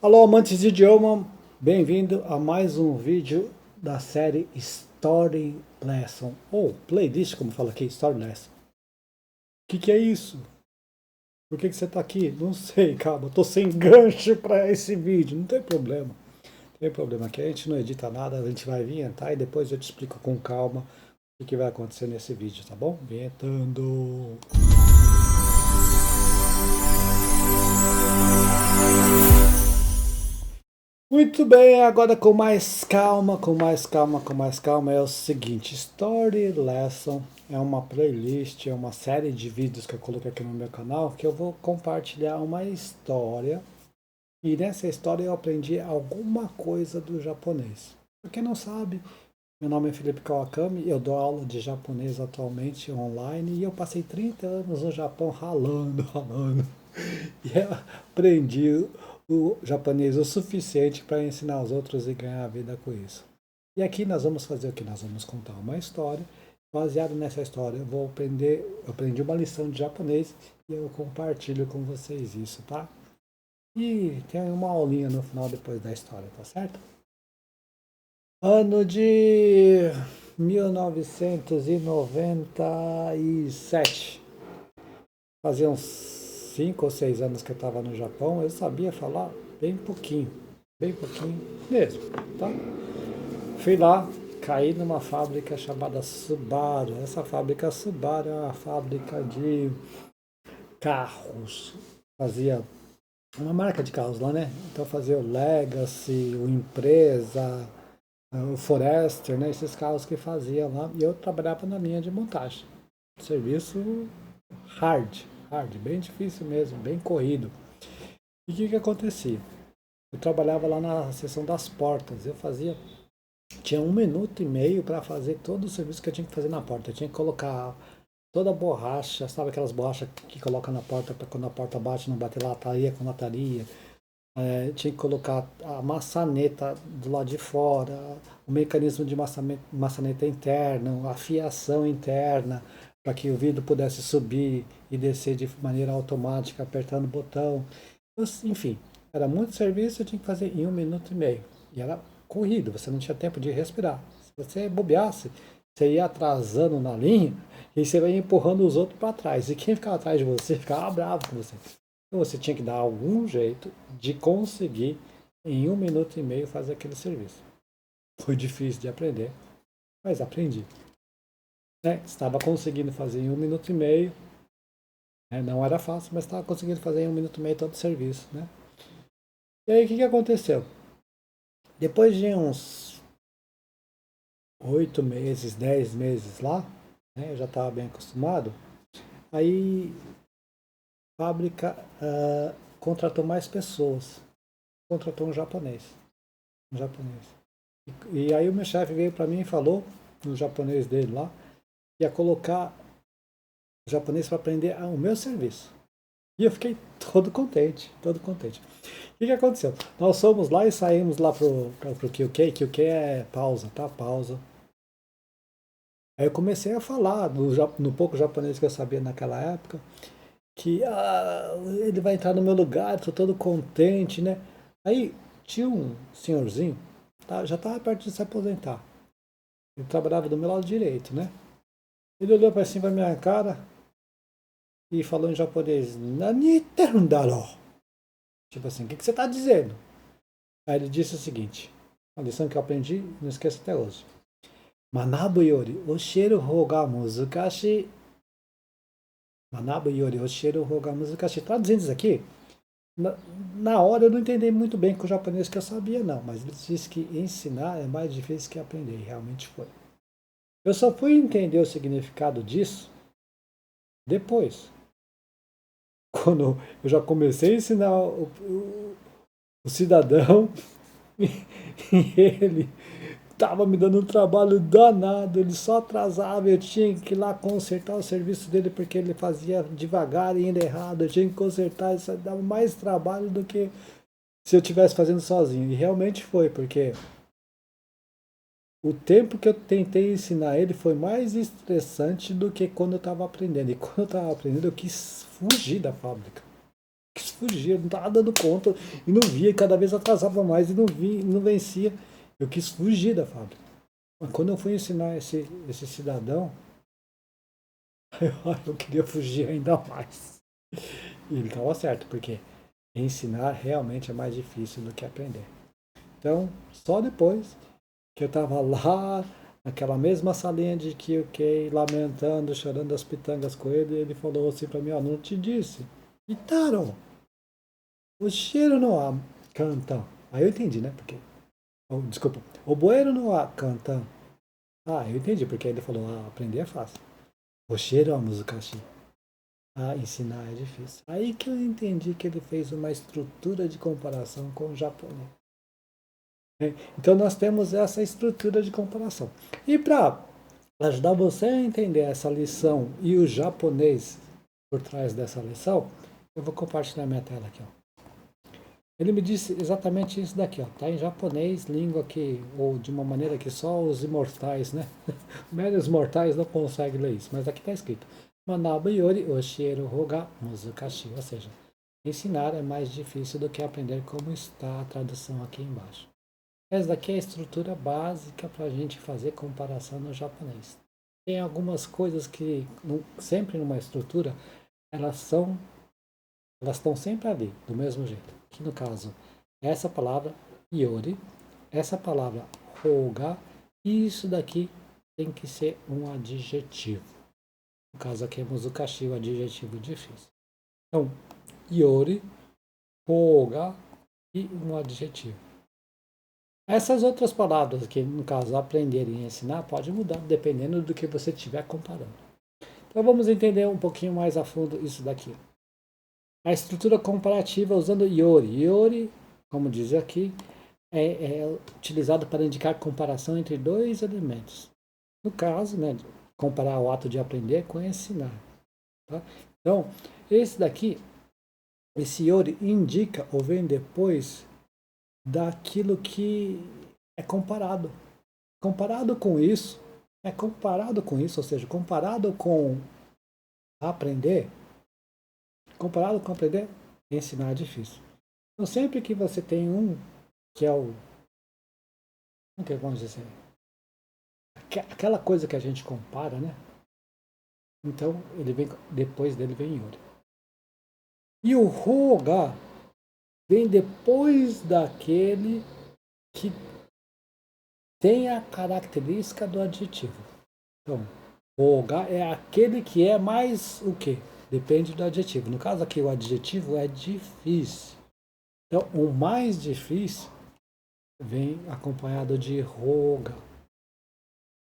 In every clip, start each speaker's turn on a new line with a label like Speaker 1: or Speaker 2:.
Speaker 1: Alô, amantes de idioma, bem-vindo a mais um vídeo da série Story Lesson, ou playlist, como fala aqui, Story Lesson. O que é isso? Por que você está aqui? Não sei, calma, eu tô sem gancho para esse vídeo, não tem problema. Não tem problema, aqui a gente não edita nada, a gente vai vinhetar e depois eu te explico com calma o que vai acontecer nesse vídeo, tá bom? Vinhetando. Muito bem, agora com mais calma, é o seguinte, Story Lesson é uma playlist, é uma série de vídeos que eu coloquei aqui no meu canal, que eu vou compartilhar uma história, e nessa história eu aprendi alguma coisa do japonês. Pra quem não sabe, meu nome é Felipe Kawakami, eu dou aula de japonês atualmente online, e eu passei 30 anos no Japão ralando. E eu aprendi o japonês o suficiente para ensinar os outros e ganhar a vida com isso. E aqui nós vamos fazer o que? Nós vamos contar uma história. Baseado nessa história, eu aprendi uma lição de japonês e eu compartilho com vocês isso, tá? E tem uma aulinha no final depois da história, tá certo? Ano de 1997. Fazia uns 5 ou 6 anos que eu estava no Japão, eu sabia falar bem pouquinho mesmo, tá? Fui lá, caí numa fábrica chamada Subaru. Essa fábrica Subaru é uma fábrica de carros. Fazia uma marca de carros lá, né? Então fazia o Legacy, o Impreza, o Forester, né? Esses carros que fazia lá. E eu trabalhava na linha de montagem. Serviço hard, bem difícil mesmo, bem corrido. E o que acontecia? Eu trabalhava lá na seção das portas. Tinha 1 minuto e meio para fazer todo o serviço que eu tinha que fazer na porta. Eu tinha que colocar toda a borracha, sabe aquelas borrachas que coloca na porta para quando a porta bate não bater lataria com lataria. Tinha que colocar a maçaneta do lado de fora, o mecanismo de maçaneta interna, a fiação interna, para que o vidro pudesse subir e descer de maneira automática, apertando o botão. Enfim, era muito serviço, eu tinha que fazer em 1 minuto e meio. E era corrido, você não tinha tempo de respirar. Se você bobeasse, você ia atrasando na linha e você ia empurrando os outros para trás. E quem ficava atrás de você ficava bravo com você. Então você tinha que dar algum jeito de conseguir em 1 minuto e meio fazer aquele serviço. Foi difícil de aprender, mas aprendi. Né? Estava conseguindo fazer em 1 minuto e meio. Né? Não era fácil, mas estava conseguindo fazer em 1 minuto e meio todo o serviço. Né? E aí o que aconteceu? Depois de uns 8 meses, 10 meses lá, né? Eu já estava bem acostumado. Aí a fábrica contratou mais pessoas. Contratou um japonês. Um japonês. E aí o meu chefe veio para mim e falou, no japonês dele lá, ia colocar o japonês para aprender o meu serviço. E eu fiquei todo contente, todo contente. O que aconteceu? Nós fomos lá e saímos lá pro QK. QK é pausa, tá? Pausa. Aí eu comecei a falar no pouco japonês que eu sabia naquela época, que ele vai entrar no meu lugar, tô todo contente, né? Aí tinha um senhorzinho, tá, já estava perto de se aposentar. Ele trabalhava do meu lado direito, né? Ele olhou para cima da minha cara e falou em japonês, Nani terundaro? Tipo assim, o que você está dizendo? Aí ele disse o seguinte, uma lição que eu aprendi, não esqueço até hoje. Manabu yori oshiru hou ga muzukashi. Manabu yori oshiru hou ga muzukashi. Traduzindo isso aqui, na hora eu não entendi muito bem com o japonês que eu sabia, não. Mas ele disse que ensinar é mais difícil que aprender. E realmente foi. Eu só fui entender o significado disso depois. Quando eu já comecei a ensinar o cidadão e ele estava me dando um trabalho danado, ele só atrasava, eu tinha que ir lá consertar o serviço dele porque ele fazia devagar e indo errado, eu tinha que consertar, isso dava mais trabalho do que se eu estivesse fazendo sozinho. E realmente foi, porque o tempo que eu tentei ensinar ele foi mais estressante do que quando eu estava aprendendo. E quando eu estava aprendendo, eu quis fugir da fábrica. quis fugir, eu não estava dando conta e não via, e cada vez atrasava mais e não via, não vencia. Eu quis fugir da fábrica. Mas quando eu fui ensinar esse cidadão, eu queria fugir ainda mais. E ele estava certo, porque ensinar realmente é mais difícil do que aprender. Então, só depois que eu estava lá, naquela mesma salinha de Kyukei, lamentando, chorando as pitangas com ele falou assim para mim, ó, não te disse? Itaro, o cheiro no ar canta. Aí eu entendi, né? Porque, oh, desculpa, o bueiro no ar canta. Ah, eu entendi, porque ele falou, ah, aprender é fácil. O cheiro é a música. Ah, ensinar é difícil. Aí que eu entendi que ele fez uma estrutura de comparação com o japonês. Então nós temos essa estrutura de comparação. E para ajudar você a entender essa lição e o japonês por trás dessa lição, eu vou compartilhar minha tela aqui. Ó. Ele me disse exatamente isso daqui, ó. Tá em japonês, língua que, ou de uma maneira que só os imortais, né? Meros mortais não conseguem ler isso, mas aqui está escrito. Manaba yori oshieru hoga muzukashi, ou seja, ensinar é mais difícil do que aprender, como está a tradução aqui embaixo. Essa daqui é a estrutura básica para a gente fazer comparação no japonês. Tem algumas coisas que, sempre numa estrutura, elas estão sempre ali, do mesmo jeito. Que no caso, essa palavra yori, essa palavra hoga, e isso daqui tem que ser um adjetivo. No caso aqui é muzukashi, o adjetivo difícil. Então, yori, hoga e um adjetivo. Essas outras palavras que, no caso, aprender e ensinar, pode mudar dependendo do que você estiver comparando. Então vamos entender um pouquinho mais a fundo isso daqui. A estrutura comparativa usando yori. Yori, como diz aqui, é utilizado para indicar comparação entre dois elementos. No caso, né, comparar o ato de aprender com ensinar. Tá? Então, esse daqui, esse yori indica ou vem depois daquilo que é comparado. Comparado com isso, ou seja, comparado com aprender, ensinar é difícil. Então, sempre que você tem um, que é o, como que vamos dizer, aquela coisa que a gente compara, né? Então, ele vem, depois dele vem Yuri. E o Hoga vem depois daquele que tem a característica do adjetivo. Então, Hoga é aquele que é mais o quê? Depende do adjetivo. No caso aqui, o adjetivo é difícil. Então, o mais difícil vem acompanhado de Hoga.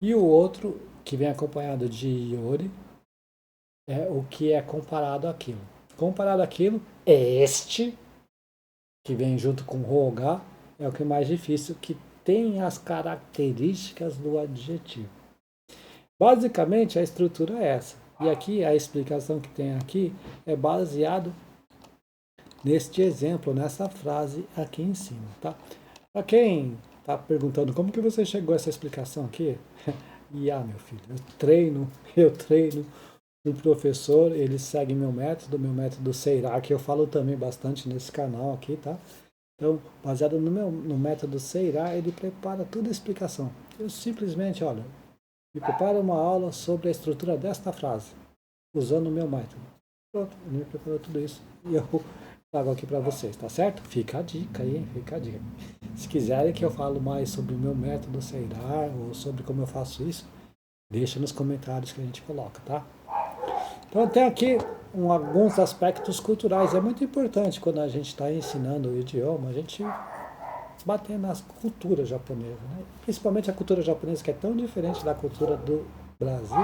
Speaker 1: E o outro, que vem acompanhado de Yori, é o que é comparado àquilo. Comparado àquilo, este, que vem junto com Hoga, é o que é mais difícil, que tem as características do adjetivo. Basicamente, a estrutura é essa. E aqui, a explicação que tem aqui é baseado neste exemplo, nessa frase aqui em cima. Tá? Para quem está perguntando como que você chegou a essa explicação aqui, meu filho, eu treino um professor, ele segue meu método Seirá, que eu falo também bastante nesse canal aqui, tá? Então, baseado no método Seirá, ele prepara toda a explicação. Eu simplesmente, olha, me preparo uma aula sobre a estrutura desta frase, usando o meu método. Pronto, ele me preparou tudo isso e eu trago aqui para vocês, tá certo? Fica a dica aí, fica a dica. Se quiserem que eu falo mais sobre o meu método Seirá ou sobre como eu faço isso, deixa nos comentários que a gente coloca, tá? Então tem aqui alguns aspectos culturais. É muito importante quando a gente está ensinando o idioma, a gente bater nas culturas japonesas, né? Principalmente a cultura japonesa, que é tão diferente da cultura do Brasil,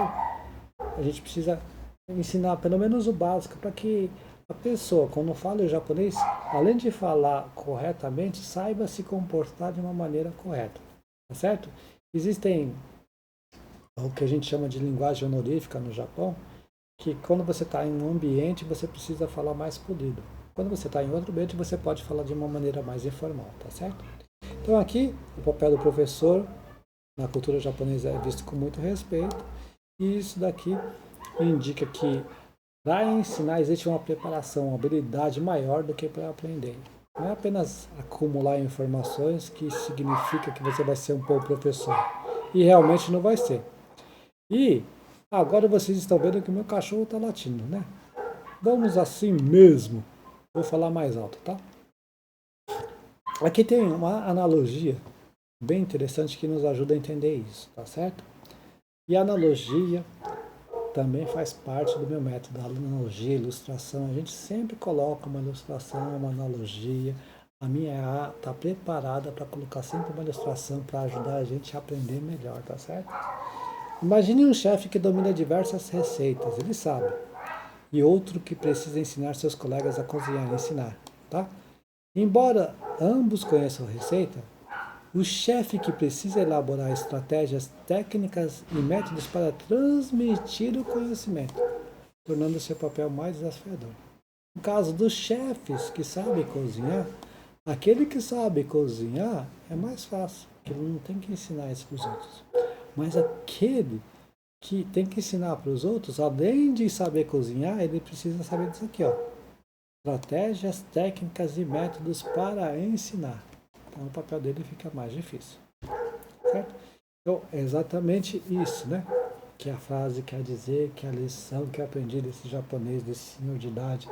Speaker 1: a gente precisa ensinar pelo menos o básico para que a pessoa, quando fala o japonês, além de falar corretamente, saiba se comportar de uma maneira correta, tá certo? Existem o que a gente chama de linguagem honorífica no Japão, que quando você está em um ambiente, você precisa falar mais polido. Quando você está em outro ambiente, você pode falar de uma maneira mais informal, tá certo? Então aqui, o papel do professor na cultura japonesa é visto com muito respeito, e isso daqui indica que Para ensinar existe uma preparação, uma habilidade maior do que para aprender. Não é apenas acumular informações que significa que você vai ser um bom professor. E realmente não vai ser. E agora vocês estão vendo que o meu cachorro está latindo, né? Vamos assim mesmo. Vou falar mais alto, tá? Aqui tem uma analogia bem interessante que nos ajuda a entender isso, tá certo? E a analogia também faz parte do meu método, a analogia, ilustração. A gente sempre coloca uma ilustração, uma analogia. A minha A está preparada para colocar sempre uma ilustração para ajudar a gente a aprender melhor, tá certo? Imagine um chefe que domina diversas receitas, ele sabe. E outro que precisa ensinar seus colegas a cozinhar, ensinar, tá? Embora ambos conheçam a receita, o chefe que precisa elaborar estratégias técnicas e métodos para transmitir o conhecimento, tornando seu papel mais desafiador. No caso dos chefes que sabem cozinhar, aquele que sabe cozinhar é mais fácil, porque ele não tem que ensinar isso para os outros. Mas aquele que tem que ensinar para os outros, além de saber cozinhar, ele precisa saber disso aqui, ó. Estratégias, técnicas e métodos para ensinar. Então o papel dele fica mais difícil. Certo? Então é exatamente isso, né? Que a frase quer dizer, que a lição que eu aprendi desse japonês, desse senhor de idade.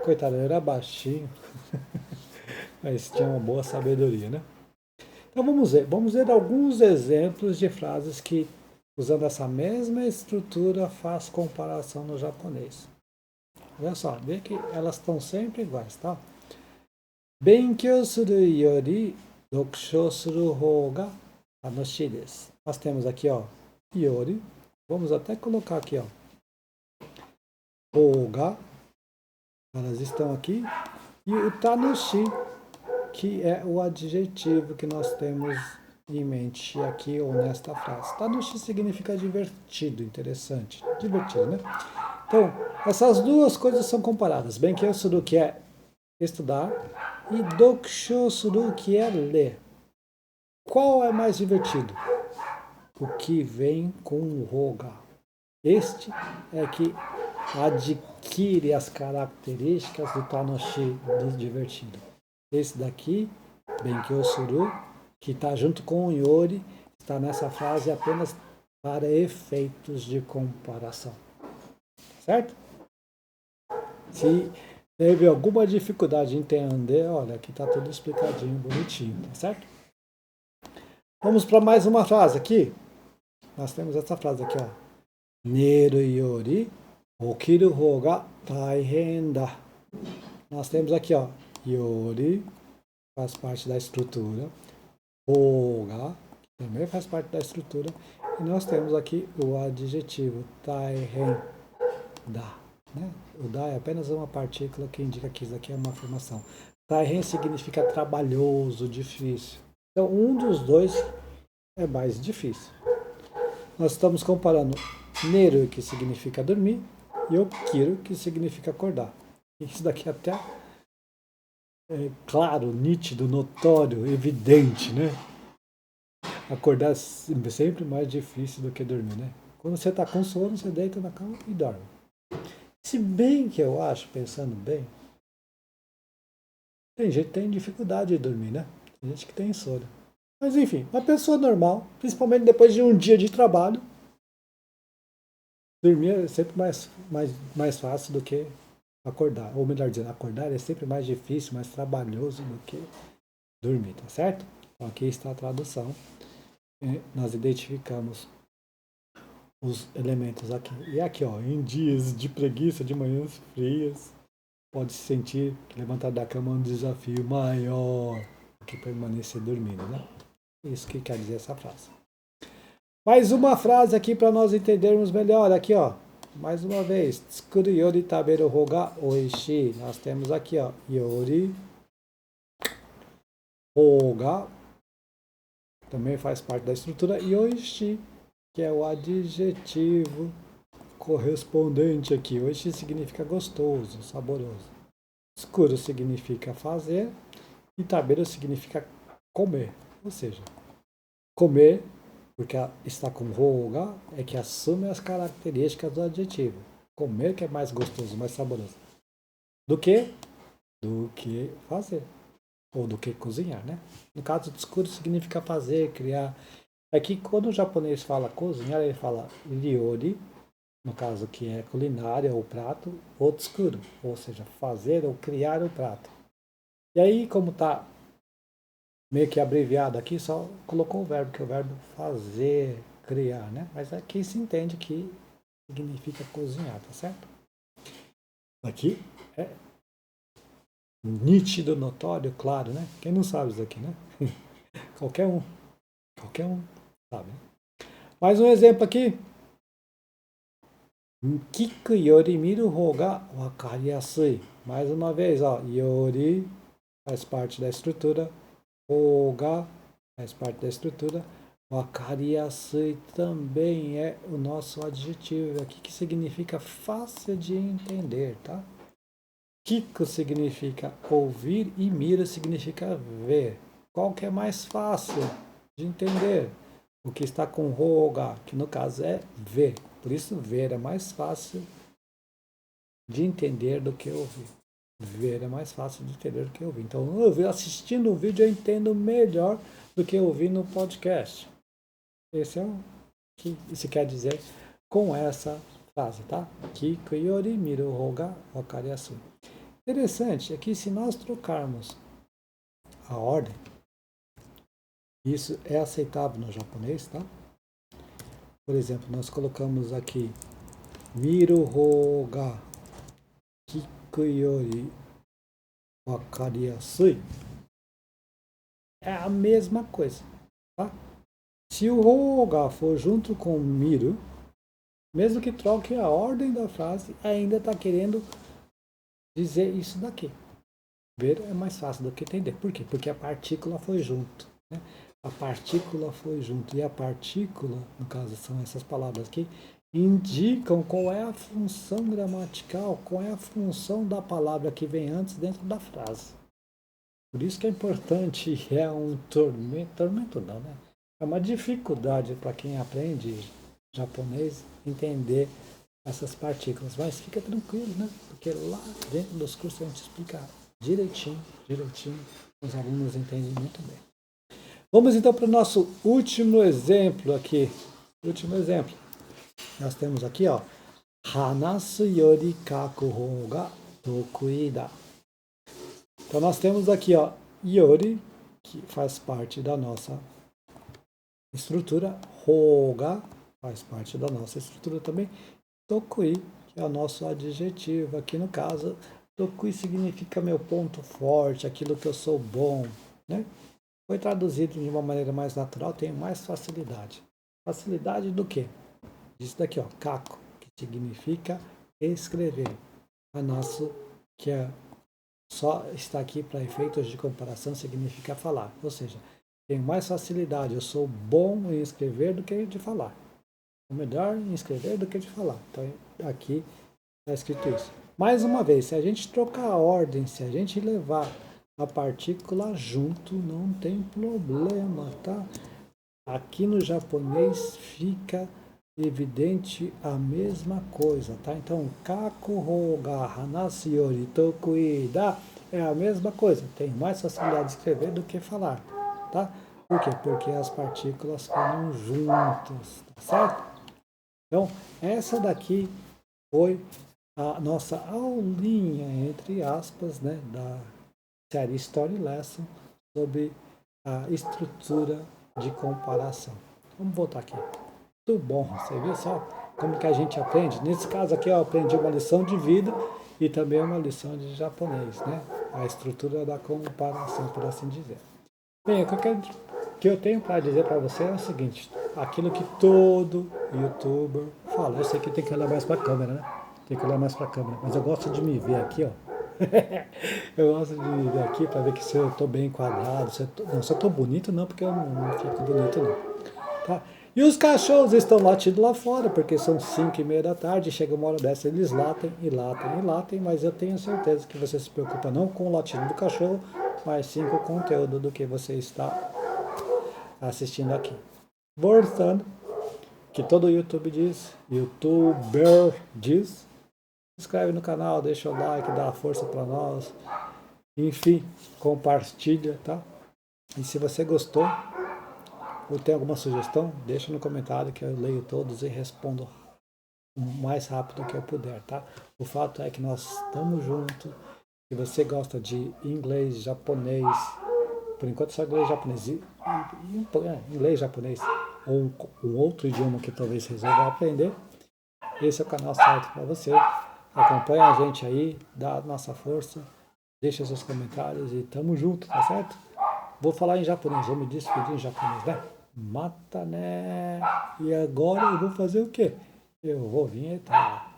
Speaker 1: Coitado, ele era baixinho, mas tinha uma boa sabedoria, né? Então vamos ver alguns exemplos de frases que, usando essa mesma estrutura, faz comparação no japonês. Olha só, vê que elas estão sempre iguais, tá? Benkyou suru yori dokushou suru hou ga tanoshii desu. Nós temos aqui, ó, yori. Vamos até colocar aqui, ó, hou ga. Elas estão aqui. E o tanoshii, que é o adjetivo que nós temos em mente aqui ou nesta frase. Tanoshii significa divertido, interessante. Divertido, né? Então, essas duas coisas são comparadas. Benkyou suru, que é estudar, e dokushou suru, que é ler. Qual é mais divertido? O que vem com o roga. Este é que adquire as características do tanoshi, do divertido. Esse daqui, benkyou suru, que está junto com o yori, está nessa frase apenas para efeitos de comparação. Certo? Se teve alguma dificuldade em entender, olha, aqui está tudo explicadinho, bonitinho, tá certo? Vamos para mais uma frase aqui. Nós temos essa frase aqui, ó. Neru yori okiru hou ga taihen da. Nós temos aqui, ó, yori, faz parte da estrutura, hou ga, que também faz parte da estrutura, e nós temos aqui o adjetivo taihen da. Né? O da é apenas uma partícula que indica que isso aqui é uma afirmação. Taihen significa trabalhoso, difícil. Então, um dos dois é mais difícil. Nós estamos comparando neru, que significa dormir, e okiru, que significa acordar. Isso daqui até é claro, nítido, notório, evidente, né? Acordar é sempre mais difícil do que dormir, né? Quando você está com sono, você deita na cama e dorme. Se bem que eu acho, pensando bem, tem gente que tem dificuldade de dormir, né? Tem gente que tem insônia. Mas enfim, uma pessoa normal, principalmente depois de um dia de trabalho, dormir é sempre mais fácil do que acordar. Ou melhor dizendo, acordar é sempre mais difícil, mais trabalhoso do que dormir, tá certo? Então aqui está a tradução. E nós identificamos os elementos aqui. E aqui, ó, em dias de preguiça, de manhãs frias, pode se sentir que levantar da cama é um desafio maior do que permanecer dormindo, né? Isso que quer dizer essa frase. Mais uma frase aqui para nós entendermos melhor. Aqui, ó. Mais uma vez. Tsukuru yori taberu hou ga oishii. Nós temos aqui, ó. Yori. Hou ga. Também faz parte da estrutura. E oishii, que é o adjetivo correspondente aqui. Oishii significa gostoso, saboroso. Tsukuru significa fazer. E taberu significa comer. Ou seja, comer, porque está com hou ga, é que assume as características do adjetivo. Comer que é mais gostoso, mais saboroso. Do que? Do que fazer. Ou do que cozinhar, né? No caso, tsukuru significa fazer, criar. É que quando o japonês fala cozinhar, ele fala ryori, no caso que é culinária ou prato, ou tsukuru, ou seja, fazer ou criar o prato. E aí, como tá meio que abreviado aqui, só colocou o verbo, que é o verbo fazer, criar, né? Mas aqui se entende que significa cozinhar, tá certo? Aqui é nítido, notório, claro, né? Quem não sabe isso aqui, né? Qualquer um sabe. Mais um exemplo aqui. Kiku yori miru hou ga wakariasui. Mais uma vez, ó, yori faz parte da estrutura, hou ga faz parte da estrutura, wakariasui também é o nosso adjetivo aqui que significa fácil de entender, tá? Kiko significa ouvir e mira significa ver. Qual que é mais fácil de entender? O que está com roga, que no caso é ver. Por isso, ver é mais fácil de entender do que ouvir. Ver é mais fácil de entender do que ouvir. Então, assistindo o vídeo eu entendo melhor do que ouvir no podcast. Esse é o que isso quer dizer com essa frase, tá? Kiko yori miru roga wakariasu. Interessante é que se nós trocarmos a ordem, isso é aceitável no japonês, tá? Por exemplo, nós colocamos aqui miru ga kiku yori wakariasui. É a mesma coisa, tá? Se o ho for junto com miru, mesmo que troque a ordem da frase, ainda está querendo dizer isso daqui. Ver é mais fácil do que entender. Por quê? Porque a partícula foi junto, né? A partícula foi junto. E a partícula, no caso são essas palavras aqui, indicam qual é a função gramatical, qual é a função da palavra que vem antes dentro da frase. Por isso que é importante, é um tormento não, né? É uma dificuldade para quem aprende japonês entender essas partículas. Mas fica tranquilo, né? Porque lá dentro dos cursos a gente explica direitinho, os alunos entendem muito bem. Vamos então para o nosso último exemplo aqui. Último exemplo. Nós temos aqui, ó, hanasu yori kaku hou ga tokui da. Então nós temos aqui, ó, yori, que faz parte da nossa estrutura, hou ga faz parte da nossa estrutura também, tokui, que é o nosso adjetivo. Aqui no caso, tokui significa meu ponto forte, aquilo que eu sou bom, né? Foi traduzido de uma maneira mais natural, tenho mais facilidade. Facilidade do quê? Isso daqui, ó, kako, que significa escrever. Hanasu, que é só está aqui para efeitos de comparação, significa falar. Ou seja, tenho mais facilidade, eu sou bom em escrever do que de falar. O melhor em escrever do que de falar. Então, aqui está escrito isso. Mais uma vez, se a gente trocar a ordem, se a gente levar a partícula junto, não tem problema, tá? Aqui no japonês fica evidente a mesma coisa, tá? Então, kaku hou ga hanasu yori tokui da é a mesma coisa. Tem mais facilidade de escrever do que falar, tá? Por quê? Porque as partículas foram juntas, tá certo? Então, essa daqui foi a nossa aulinha, entre aspas, né, da série Story Lesson sobre a estrutura de comparação. Vamos voltar aqui. Muito bom, você viu só como que a gente aprende? Nesse caso aqui eu aprendi uma lição de vida e também uma lição de japonês, né? A estrutura da comparação, por assim dizer. Bem, o que eu tenho para dizer para você é o seguinte, aquilo que todo youtuber fala. Eu sei que tem que olhar mais para a câmera, né? Tem que olhar mais para a câmera, mas eu gosto de me ver aqui, ó. Eu gosto de me ver aqui para ver que se eu estou bem enquadrado, se eu estou bonito não, porque eu não fico bonito não. Tá? E os cachorros estão latindo lá fora, porque são 5:30 da tarde, chega uma hora dessa, eles latem e latem e latem, mas eu tenho certeza que você se preocupa não com o latido do cachorro, mas sim com o conteúdo do que você está assistindo aqui. Voltando, que todo YouTube diz, youtuber diz, inscreve no canal, deixa o like, dá força para nós. Enfim, compartilha, tá? E se você gostou ou tem alguma sugestão, deixa no comentário que eu leio todos e respondo o mais rápido que eu puder, tá? O fato é que nós estamos juntos. Se você gosta de inglês, japonês, por enquanto só inglês, japonês, inglês, japonês, ou um outro idioma que talvez resolva aprender, esse é o canal certo para você. Acompanha a gente aí, dá a nossa força, deixa seus comentários e tamo junto, tá certo? Vou falar em japonês, vou me despedir em japonês, né? Mata, né? E agora eu vou fazer o quê? Eu vou vinhetar.